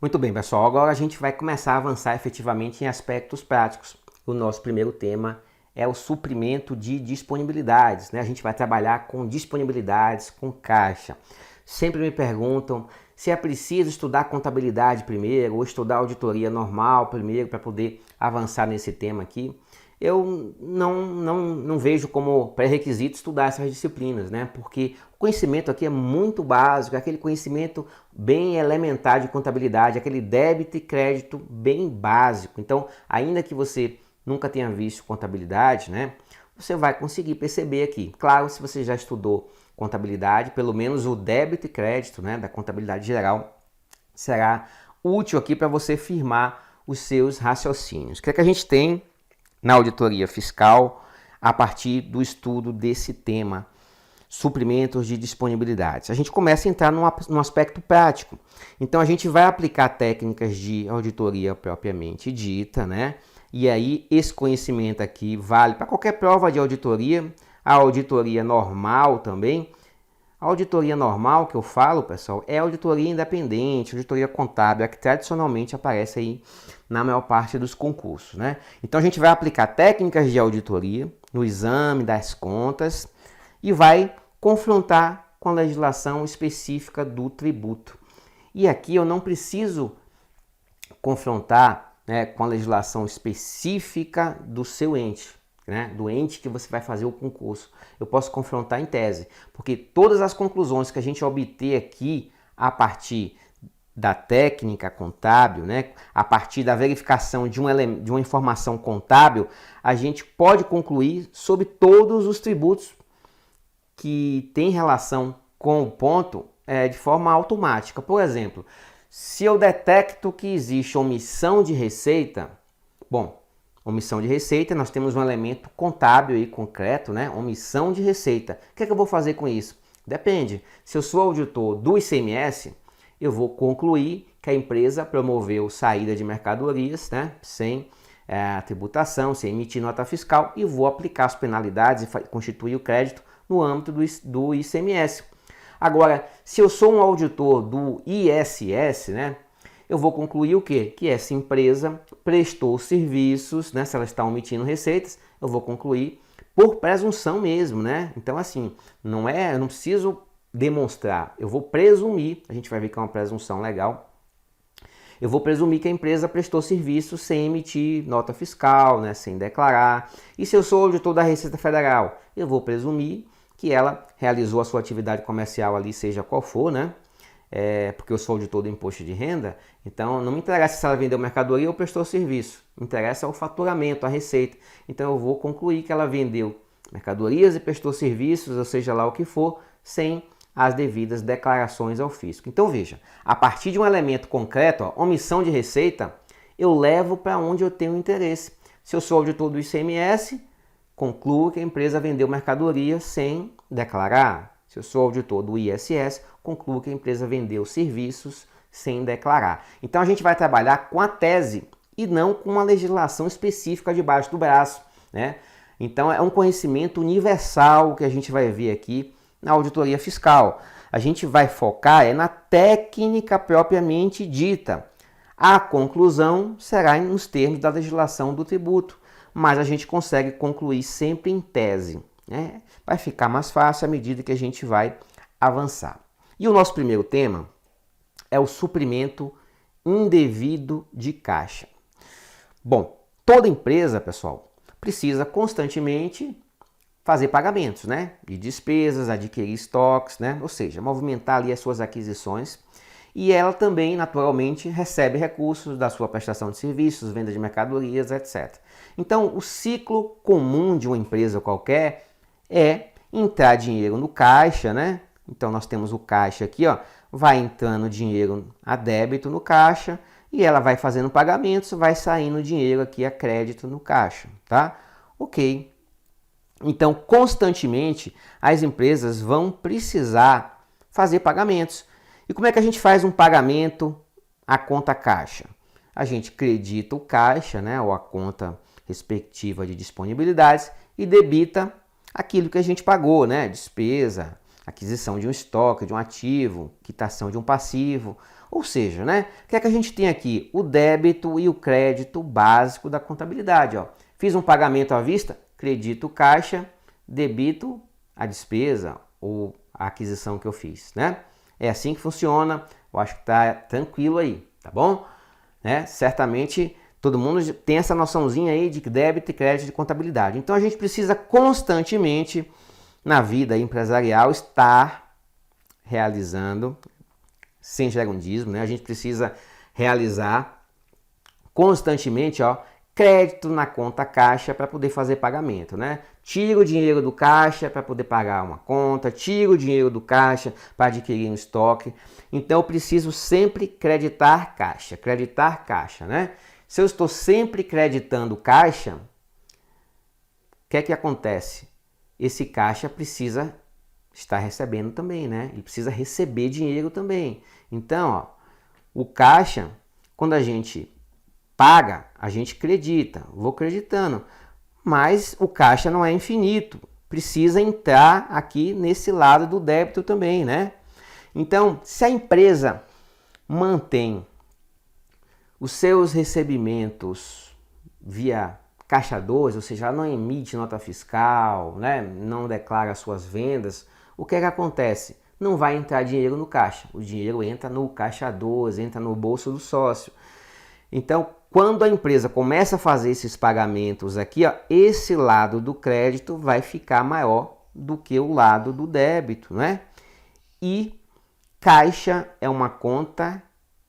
Muito bem, pessoal. Agora a gente vai começar a avançar efetivamente em aspectos práticos. O nosso primeiro tema é o suprimento de disponibilidades, né? A gente vai trabalhar com disponibilidades, com caixa. Sempre me perguntam se é preciso estudar contabilidade primeiro ou estudar auditoria normal primeiro para poder avançar nesse tema aqui. Eu não vejo como pré-requisito estudar essas disciplinas, né? Porque o conhecimento aqui é muito básico, é aquele conhecimento bem elementar de contabilidade, aquele débito e crédito bem básico. Então, ainda que você nunca tenha visto contabilidade, né? Você vai conseguir perceber aqui. Claro, se você já estudou contabilidade, pelo menos o débito e crédito, né, da contabilidade geral, será útil aqui para você firmar os seus raciocínios. O que é que a gente tem na auditoria fiscal a partir do estudo desse tema, suprimentos de disponibilidades? A gente começa a entrar num aspecto prático. Então a gente vai aplicar técnicas de auditoria propriamente dita, né? E aí esse conhecimento aqui vale para qualquer prova de auditoria, a auditoria normal também. A auditoria normal que eu falo, pessoal, é a auditoria independente, auditoria contábil, a que tradicionalmente aparece aí na maior parte dos concursos, né? Então a gente vai aplicar técnicas de auditoria no exame das contas e vai confrontar com a legislação específica do tributo. E aqui eu não preciso confrontar, né, com a legislação específica do seu ente, né, do ente que você vai fazer o concurso. Eu posso confrontar em tese, porque todas as conclusões que a gente obter aqui a partir da técnica contábil, né, a partir da verificação de uma informação contábil, a gente pode concluir sobre todos os tributos que têm relação com o ponto de forma automática. Por exemplo, se eu detecto que existe omissão de receita, bom, omissão de receita, nós temos um elemento contábil aí concreto, né? Omissão de receita. O que é que eu vou fazer com isso? Depende. Se eu sou auditor do ICMS, eu vou concluir que a empresa promoveu saída de mercadorias, né? Sem tributação, sem emitir nota fiscal, e vou aplicar as penalidades e constituir o crédito no âmbito do ICMS. Agora, se eu sou um auditor do ISS, né? Eu vou concluir o quê? Que essa empresa prestou serviços, né? Se ela está omitindo receitas, eu vou concluir por presunção mesmo, né? Então, assim, eu não preciso demonstrar, eu vou presumir, a gente vai ver que é uma presunção legal, eu vou presumir que a empresa prestou serviços sem emitir nota fiscal, né? Sem declarar. E se eu sou auditor da Receita Federal, eu vou presumir que ela realizou a sua atividade comercial ali, seja qual for, né? Porque eu sou auditor do imposto de renda, então não me interessa se ela vendeu mercadoria ou prestou serviço, me interessa o faturamento, a receita. Então eu vou concluir que ela vendeu mercadorias e prestou serviços, ou seja lá o que for, sem as devidas declarações ao fisco. Então veja, a partir de um elemento concreto, ó, omissão de receita, eu levo para onde eu tenho interesse. Se eu sou auditor do ICMS, concluo que a empresa vendeu mercadoria sem declarar. Se eu sou auditor do ISS, concluo que a empresa vendeu serviços sem declarar. Então a gente vai trabalhar com a tese e não com uma legislação específica debaixo do braço, né? Então é um conhecimento universal que a gente vai ver aqui na auditoria fiscal. A gente vai focar na técnica propriamente dita. A conclusão será nos termos da legislação do tributo, mas a gente consegue concluir sempre em tese, né? Vai ficar mais fácil à medida que a gente vai avançar. E o nosso primeiro tema é o suprimento indevido de caixa. Bom, toda empresa, pessoal, precisa constantemente fazer pagamentos, né? De despesas, adquirir estoques, né? Ou seja, movimentar ali as suas aquisições. E ela também, naturalmente, recebe recursos da sua prestação de serviços, venda de mercadorias, etc. Então, o ciclo comum de uma empresa qualquer é entrar dinheiro no caixa, né? Então, nós temos o caixa aqui, ó, vai entrando dinheiro a débito no caixa e ela vai fazendo pagamentos, vai saindo dinheiro aqui a crédito no caixa, tá? Ok. Então, constantemente, as empresas vão precisar fazer pagamentos. E como é que a gente faz um pagamento à conta caixa? A gente credita o caixa, né, ou a conta respectiva de disponibilidades e debita aquilo que a gente pagou, né, despesa, aquisição de um estoque, de um ativo, quitação de um passivo, Ou seja, né, o que é que a gente tem aqui? O débito e o crédito básico da contabilidade. Ó. Fiz um pagamento à vista, credito caixa, debito a despesa ou a aquisição que eu fiz. Né? É assim que funciona, eu acho que está tranquilo aí, tá bom? Né? Certamente todo mundo tem essa noçãozinha aí de débito e crédito de contabilidade. Então a gente precisa constantemente na vida empresarial estar realizando, sem gerundismo, né? A gente precisa realizar constantemente, ó, crédito na conta caixa para poder fazer pagamento, né? Tiro o dinheiro do caixa para poder pagar uma conta, tiro o dinheiro do caixa para adquirir um estoque. Então eu preciso sempre creditar caixa, né? Se eu estou sempre creditando caixa, o que é que acontece? Esse caixa precisa estar recebendo também, né? Ele precisa receber dinheiro também. Então, ó, o caixa, quando a gente paga, a gente acredita, vou acreditando, mas o caixa não é infinito, precisa entrar aqui nesse lado do débito também, né? Então, se a empresa mantém os seus recebimentos via Caixa 2, ou seja, ela não emite nota fiscal, né? Não declara suas vendas, o que é que acontece? Não vai entrar dinheiro no caixa, o dinheiro entra no Caixa 2, entra no bolso do sócio. Então, quando a empresa começa a fazer esses pagamentos aqui, ó, esse lado do crédito vai ficar maior do que o lado do débito, né? E caixa é uma conta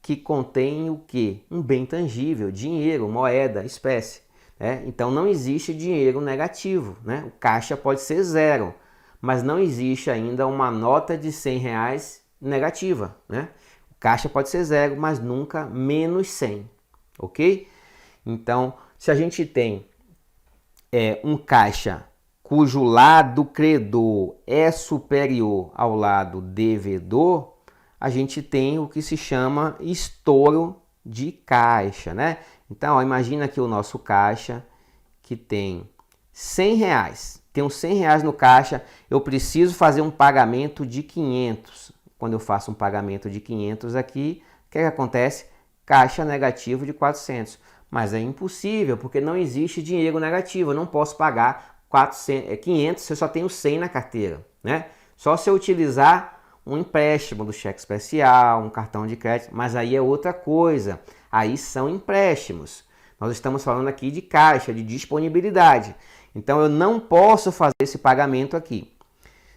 que contém o quê? Um bem tangível, dinheiro, moeda, espécie. Né? Então não existe dinheiro negativo, né? O caixa pode ser zero, mas não existe ainda uma nota de R$100 negativa, né? O caixa pode ser zero, mas nunca menos 100, ok? Então, se a gente tem um caixa cujo lado credor é superior ao lado devedor, a gente tem o que se chama estouro de caixa, né? Então, ó, imagina que o nosso caixa que tem R$100, tem uns R$100 no caixa, eu preciso fazer um pagamento de 500. Quando eu faço um pagamento de 500 aqui, o que acontece? Caixa negativo de 400. Mas é impossível, porque não existe dinheiro negativo, eu não posso pagar 500 se eu só tenho 100 na carteira, né? Só se eu utilizar um empréstimo do cheque especial, um cartão de crédito, mas aí é outra coisa, aí são empréstimos. Nós estamos falando aqui de caixa, de disponibilidade. Então eu não posso fazer esse pagamento aqui.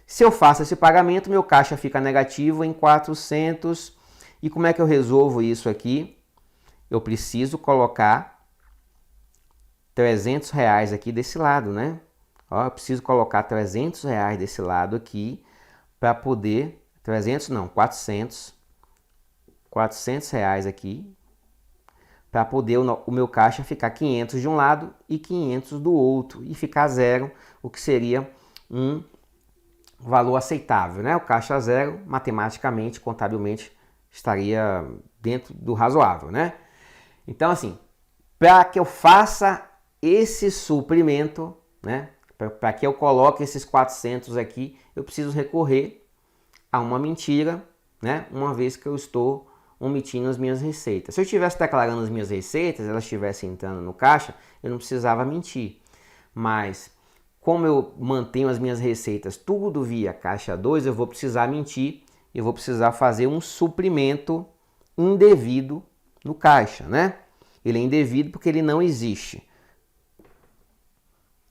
Se eu faço esse pagamento, meu caixa fica negativo em 400. E como é que eu resolvo isso aqui? Eu preciso colocar R$300 aqui desse lado, né? Ó, eu preciso colocar R$300 desse lado aqui para poder... 300 não, 400 R$400 aqui, para poder o meu caixa ficar 500 de um lado e 500 do outro, e ficar zero, o que seria um valor aceitável, né? O caixa zero, matematicamente, contabilmente, estaria dentro do razoável, né? Então, assim, para que eu faça esse suprimento, né? Para que eu coloque esses 400 aqui, eu preciso recorrer a uma mentira, né? Uma vez que eu estou omitindo as minhas receitas. Se eu estivesse declarando as minhas receitas, elas estivessem entrando no caixa, eu não precisava mentir. Mas como eu mantenho as minhas receitas tudo via Caixa 2, eu vou precisar mentir, eu vou precisar fazer um suprimento indevido no caixa, né? Ele é indevido porque ele não existe.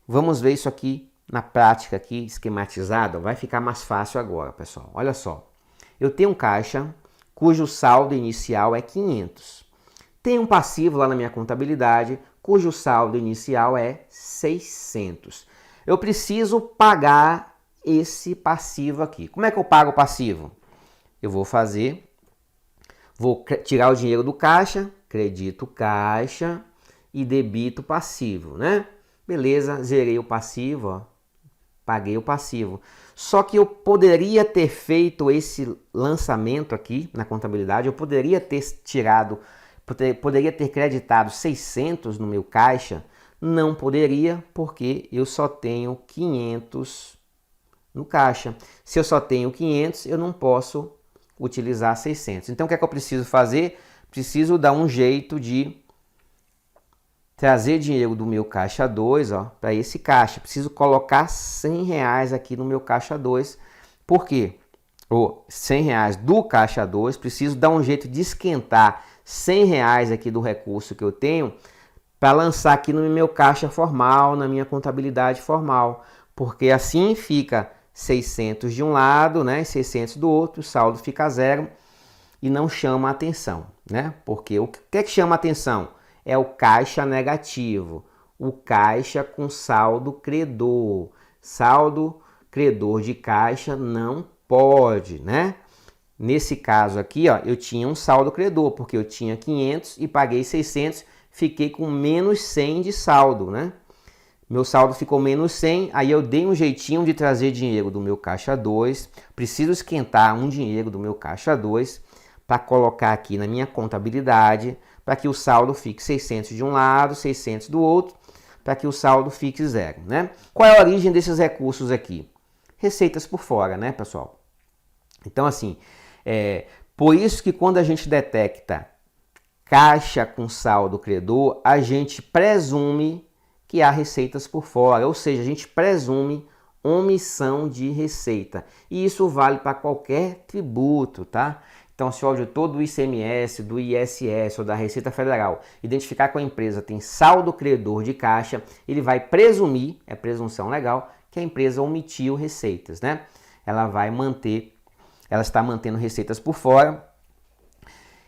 Vamos ver isso aqui na prática aqui, esquematizado, vai ficar mais fácil agora, pessoal. Olha só, eu tenho um caixa cujo saldo inicial é 500. Tem um passivo lá na minha contabilidade cujo saldo inicial é 600. Eu preciso pagar esse passivo aqui. Como é que eu pago o passivo? Eu vou tirar o dinheiro do caixa, credito caixa e debito passivo, né? Beleza, zerei o passivo, ó. Paguei o passivo. Só que eu poderia ter feito esse lançamento aqui na contabilidade, eu poderia ter poderia ter creditado 600 no meu caixa, não poderia porque eu só tenho 500 no caixa. Se eu só tenho 500, eu não posso utilizar 600. Então o que é que eu preciso fazer? Preciso dar um jeito de trazer dinheiro do meu caixa 2 para esse caixa. Preciso colocar R$100 aqui no meu caixa 2. Por quê? R$100 do caixa 2, preciso dar um jeito de esquentar R$100 aqui do recurso que eu tenho para lançar aqui no meu caixa formal, na minha contabilidade formal. Porque assim fica 600 de um lado, né, e 600 do outro, o saldo fica zero e não chama a atenção, né? Porque o que é que chama a atenção? É o caixa negativo, o caixa com saldo credor. Saldo credor de caixa não pode, né? Nesse caso aqui, eu tinha um saldo credor, porque eu tinha 500 e paguei 600, fiquei com menos 100 de saldo, né? Meu saldo ficou menos 100, aí eu dei um jeitinho de trazer dinheiro do meu caixa 2, preciso esquentar um dinheiro do meu caixa 2 para colocar aqui na minha contabilidade, para que o saldo fique 600 de um lado, 600 do outro, para que o saldo fique zero, né? Qual é a origem desses recursos aqui? Receitas por fora, né, pessoal? Então, assim, por isso que quando a gente detecta caixa com saldo credor, a gente presume que há receitas por fora, ou seja, a gente presume omissão de receita. E isso vale para qualquer tributo, tá? Então, se o auditor do ICMS, do ISS ou da Receita Federal identificar que a empresa tem saldo credor de caixa, ele vai presumir, é presunção legal, que a empresa omitiu receitas, né? Ela está mantendo receitas por fora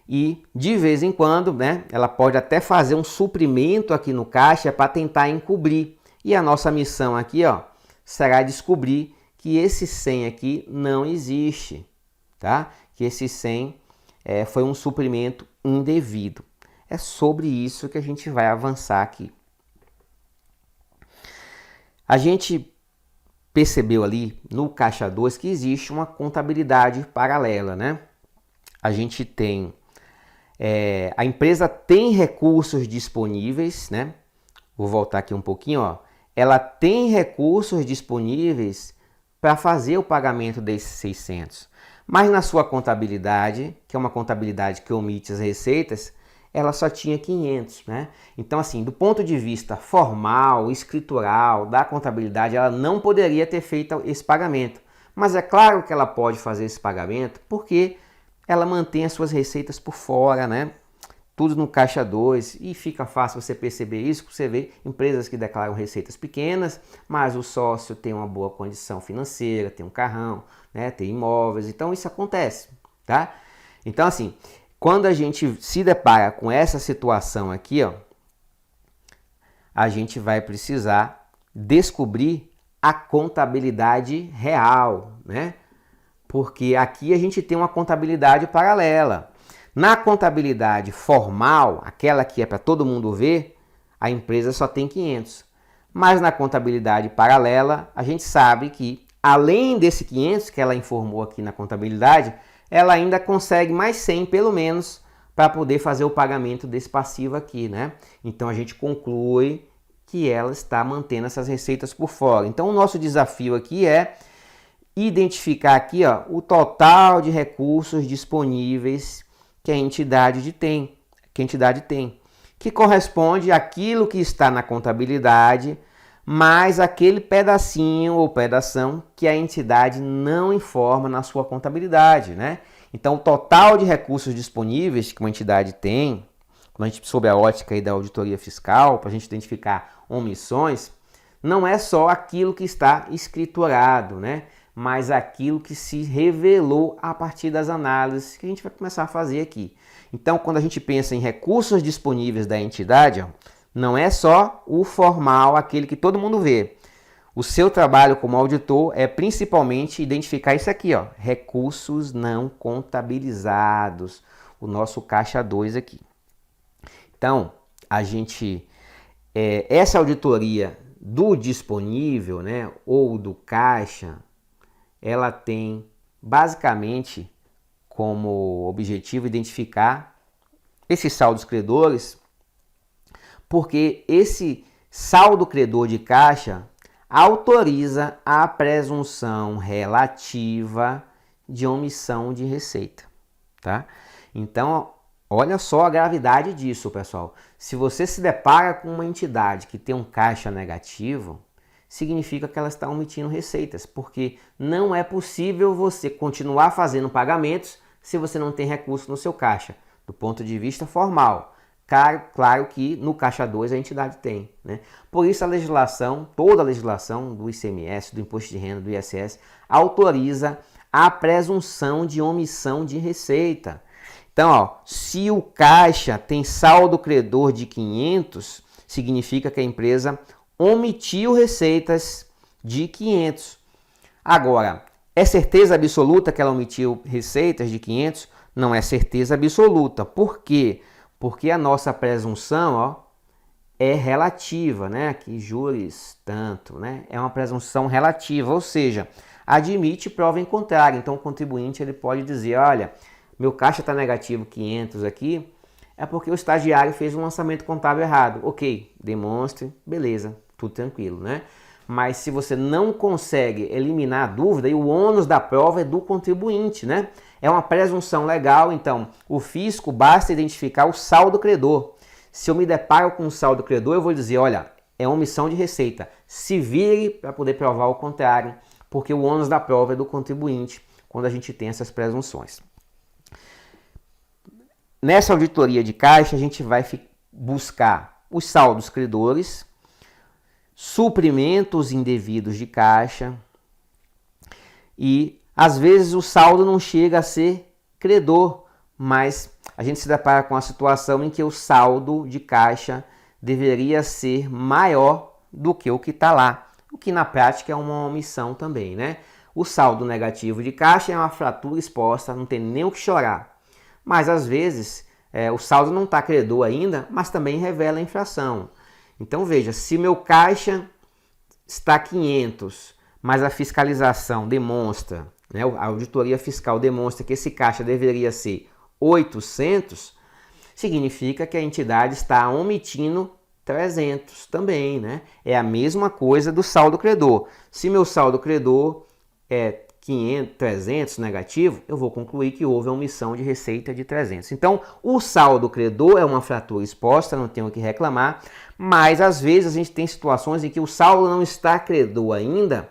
e de vez em quando, né, ela pode até fazer um suprimento aqui no caixa para tentar encobrir. E a nossa missão aqui, será descobrir que esse 100 aqui não existe, tá? Que esse 100 foi um suprimento indevido. É sobre isso que a gente vai avançar aqui. A gente percebeu ali no caixa 2 que existe uma contabilidade paralela, né? A gente tem, a empresa tem recursos disponíveis, né? Vou voltar aqui um pouquinho, ela tem recursos disponíveis para fazer o pagamento desses 600. Mas na sua contabilidade, que é uma contabilidade que omite as receitas, ela só tinha 500, né? Então, assim, do ponto de vista formal, escritural, da contabilidade, ela não poderia ter feito esse pagamento. Mas é claro que ela pode fazer esse pagamento porque ela mantém as suas receitas por fora, né? Tudo no caixa 2 e fica fácil você perceber isso, você vê empresas que declaram receitas pequenas, mas o sócio tem uma boa condição financeira, tem um carrão, né, tem imóveis, então isso acontece, tá? Então, assim, quando a gente se depara com essa situação aqui, a gente vai precisar descobrir a contabilidade real, né? Porque aqui a gente tem uma contabilidade paralela. Na contabilidade formal, aquela que é para todo mundo ver, a empresa só tem 500. Mas na contabilidade paralela, a gente sabe que, além desse 500 que ela informou aqui na contabilidade, ela ainda consegue mais 100 pelo menos para poder fazer o pagamento desse passivo aqui, né? Então a gente conclui que ela está mantendo essas receitas por fora. Então o nosso desafio aqui é identificar aqui, o total de recursos disponíveis que a entidade tem, que corresponde àquilo que está na contabilidade, mais aquele pedacinho ou pedação que a entidade não informa na sua contabilidade, né? Então, o total de recursos disponíveis que uma entidade tem, quando a gente sob a ótica aí da auditoria fiscal, para a gente identificar omissões, não é só aquilo que está escriturado, né? Mas aquilo que se revelou a partir das análises que a gente vai começar a fazer aqui. Então, quando a gente pensa em recursos disponíveis da entidade, não é só o formal, aquele que todo mundo vê. O seu trabalho como auditor é principalmente identificar isso aqui, recursos não contabilizados, o nosso caixa 2 aqui. Então, a gente, essa auditoria do disponível, né, ou do caixa, ela tem basicamente como objetivo identificar esses saldos credores, porque esse saldo credor de caixa autoriza a presunção relativa de omissão de receita, tá? Então, olha só a gravidade disso, pessoal. Se você se depara com uma entidade que tem um caixa negativo, significa que ela está omitindo receitas, porque não é possível você continuar fazendo pagamentos se você não tem recurso no seu caixa, do ponto de vista formal. Claro que no caixa 2 a entidade tem, né? Por isso a legislação, toda a legislação do ICMS, do Imposto de Renda, do ISS, autoriza a presunção de omissão de receita. Então, ó, se o caixa tem saldo credor de 500, significa que a empresa omitiu receitas de 500. Agora, é certeza absoluta que ela omitiu receitas de 500? Não é certeza absoluta. Por quê? Porque a nossa presunção, ó, é relativa, né? Que juris tanto, né? É uma presunção relativa, ou seja, admite prova em contrário. Então, o contribuinte ele pode dizer, olha, meu caixa está negativo 500 aqui, é porque o estagiário fez um lançamento contábil errado. Ok, demonstre, beleza, tudo tranquilo, né? Mas se você não consegue eliminar a dúvida, e o ônus da prova é do contribuinte, né? É uma presunção legal, então o fisco basta identificar o saldo credor. Se eu me deparo com um saldo credor, eu vou dizer, olha, é omissão de receita. Se vire para poder provar o contrário, porque o ônus da prova é do contribuinte quando a gente tem essas presunções. Nessa auditoria de caixa, a gente vai buscar os saldos credores, suprimentos indevidos de caixa e, às vezes, o saldo não chega a ser credor, mas a gente se depara com a situação em que o saldo de caixa deveria ser maior do que o que está lá, o que na prática é uma omissão também, né? O saldo negativo de caixa é uma fratura exposta, não tem nem o que chorar. Mas às vezes o saldo não está credor ainda, mas também revela a infração. Então veja, se meu caixa está 500, mas a fiscalização demonstra, né, a auditoria fiscal demonstra que esse caixa deveria ser 800, significa que a entidade está omitindo 300 também, né? É a mesma coisa do saldo credor. Se meu saldo credor é 500, 300 negativo, eu vou concluir que houve a omissão de receita de 300. Então, o saldo credor é uma fratura exposta, não tenho o que reclamar, mas às vezes a gente tem situações em que o saldo não está credor ainda,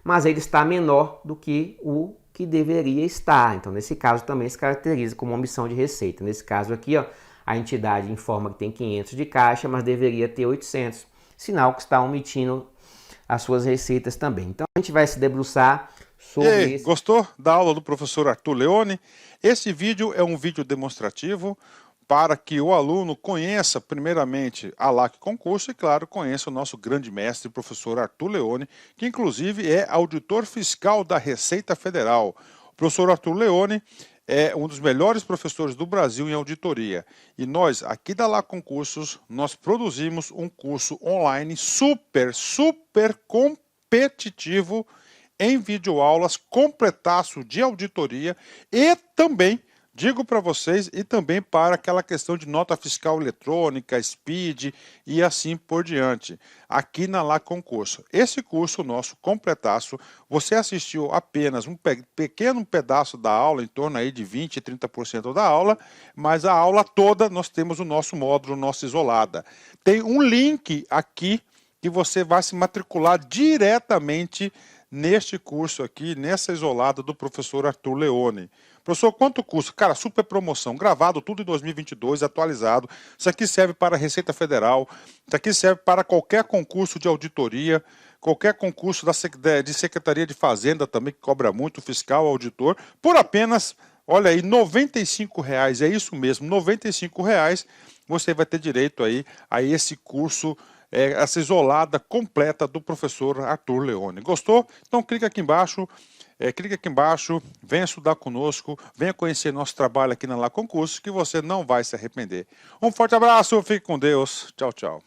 mas ele está menor do que o que deveria estar. Então, nesse caso também se caracteriza como omissão de receita. Nesse caso aqui, ó, a entidade informa que tem 500 de caixa, mas deveria ter 800, sinal que está omitindo as suas receitas também. Então, a gente vai se debruçar sobre E aí, esse... gostou da aula do professor Arthur Leone? Esse vídeo é um vídeo demonstrativo para que o aluno conheça primeiramente a LAC Concurso e, claro, conheça o nosso grande mestre, professor Arthur Leone, que inclusive é auditor fiscal da Receita Federal. O professor Arthur Leone é um dos melhores professores do Brasil em auditoria. E nós, aqui da LAC Concursos, nós produzimos um curso online super competitivo em videoaulas, completaço de auditoria e também, digo para vocês, e também para aquela questão de nota fiscal eletrônica, SPID e assim por diante, aqui na LAC Concurso. Esse curso nosso, completaço, você assistiu apenas um pequeno pedaço da aula, em torno aí de 20% e 30% da aula, mas a aula toda nós temos o nosso módulo, nossa isolada. Tem um link aqui que você vai se matricular diretamente neste curso aqui, nessa isolada do professor Arthur Leone. Professor, quanto custa? Cara, super promoção, gravado tudo em 2022, atualizado. Isso aqui serve para a Receita Federal, isso aqui serve para qualquer concurso de auditoria, qualquer concurso de Secretaria de Fazenda também, que cobra muito, fiscal, auditor, por apenas, olha aí, R$ 95,00, é isso mesmo, R$ 95,00, você vai ter direito aí a esse curso, essa isolada completa do professor Arthur Leone. Gostou? Então clica aqui embaixo, venha estudar conosco, venha conhecer nosso trabalho aqui na LAC Concursos, que você não vai se arrepender. Um forte abraço, fique com Deus, tchau, tchau.